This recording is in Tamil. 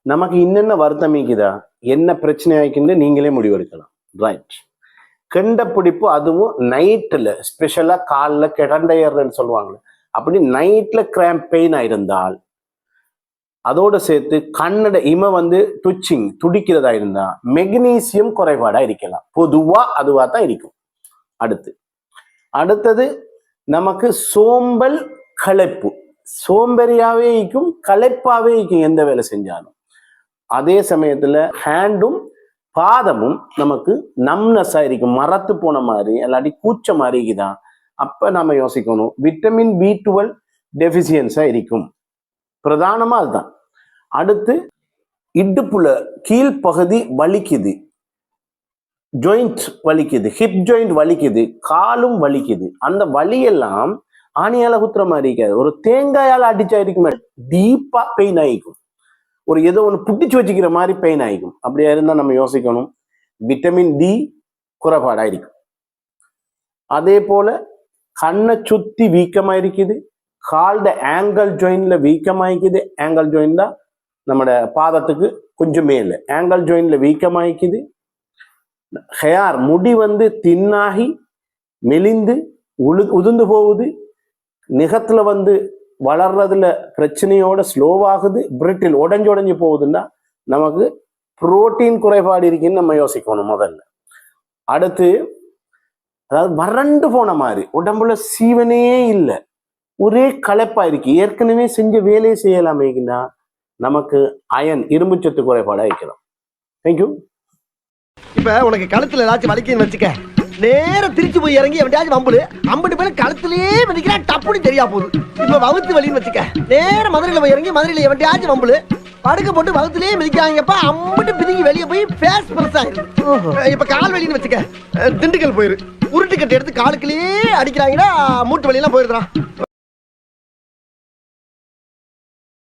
நமக்கு இன்னென்ன வருத்தம் இருக்குதா, என்ன பிரச்சனை ஆயிக்குன்னு நீங்களே முடிவெடுக்கலாம். ரைட். கெண்ட பிடிப்பு, அதுவும் நைட்டில், ஸ்பெஷலாக காலில் கிடண்டையர்ன்னு சொல்லுவாங்க, அப்படி நைட்டில் கிராம்ப் பெயின் ஆயிருந்தால், அதோட சேர்த்து கண்ணட இம ட்விச்சிங் துடிக்கிறதா இருந்தா மெக்னீசியம் குறைபாடா இருக்கலாம். பொதுவா அதுவா தான் இருக்கும். அடுத்தது நமக்கு சோம்பல் களைப்பு, சோம்பேறியாவே இருக்கும், களைப்பாவே இருக்கும் எந்த வேலை செஞ்சாலும். அதே சமயத்துல ஹேண்டும் பாதமும் நமக்கு நம்னஸா இருக்கும், மரத்து போன மாதிரி இல்லாட்டி கூச்ச மாதிரி இருக்குதான். அப்ப நாம யோசிக்கணும், விட்டமின் B12 டெபிசியன்ஸா இருக்கும், பிரதானமா அதுதான். அடுத்து இடுப்புல கீழ்ப்பகுதி வலிக்குது, ஜாயிண்ட் வலிக்குது, ஹிப் ஜாயிண்ட் வலிக்குது, காலும் வலிக்குது. அந்த வலியெல்லாம் ஆணியால குத்துற மாதிரி இருக்காது, ஒரு தேங்காயால அடிச்சா இருக்குமே, டீப்பா பெயின் ஆகிக்கும், ஒரு ஏதோ ஒன்று புட்டிச்சு வச்சுக்கிற மாதிரி பெயின் ஆகிக்கும். அப்படியா இருந்தா நம்ம யோசிக்கணும், விட்டமின் D குறைபாடா இருக்கும். அதே போல கண்ணை சுத்தி வீக்கமா இருக்குது, கால்ட ஆங்கிள் ஜாயின்ட்ல வீக்கமாயிக்குது. ஆங்கிள் ஜாயிண்ட் தான் நம்மட பாதத்துக்கு கொஞ்சம் மேல, ஆங்கிள் ஜாயின்ட்ல வீக்கமாயிக்குது. ஹேர் முடி தின்னாகி மெலிந்து உதிர்ந்து போகுது. நிகத்துல வளர்றதுல பிரச்சனையோட ஸ்லோவாகுது. பிரிட்டில் உடஞ்சு போகுதுன்னா நமக்கு புரோட்டீன் குறைபாடு இருக்குன்னு நம்ம யோசிக்கணும் முதல்ல. அடுத்து அதாவது வறண்டு போன மாதிரி, உடம்புல சீவனே இல்லை, ஒரே களைப்பா இருக்கு, ஏற்கனவே செஞ்ச வேலையை செய்யலாமேனா நமக்கு அயன் இரும்புச்சத்து குறைபாடா இருக்கலாம். தேங்க்யூ. இப்ப உனக்கு கழுத்துல ஏதாச்சும் வலிக்குன்னு வச்சுக்க, நேர திருச்சி போய் இறங்கி எவன்டாச்சும் வம்புல அம்பட்டு பேரும் கழுத்துலயே மிதிக்கிறான், டப்புன்னு தெரியா போகுது. இப்ப வகுத்து வலின்னு வச்சுக்க, நேர மதுரையில போய் இறங்கி மதுரையில எவன்டாச்சும் வம்புல படுக்க போட்டு வகுத்துலயே மிதிக்காங்கப்பா, அம்பட்டு பிதிங்கி வெளியே போய் ஃபேஸ் பிரஸ் ஆயிரும். இப்ப கால் வலின்னு வச்சுக்க, திண்டுக்கல் போயிரு, உருட்டு கட்டை எடுத்து காலுக்குள்ளேயே அடிக்கிறாங்கன்னா மூட்டு வலியெல்லாம் போயிருக்கான்.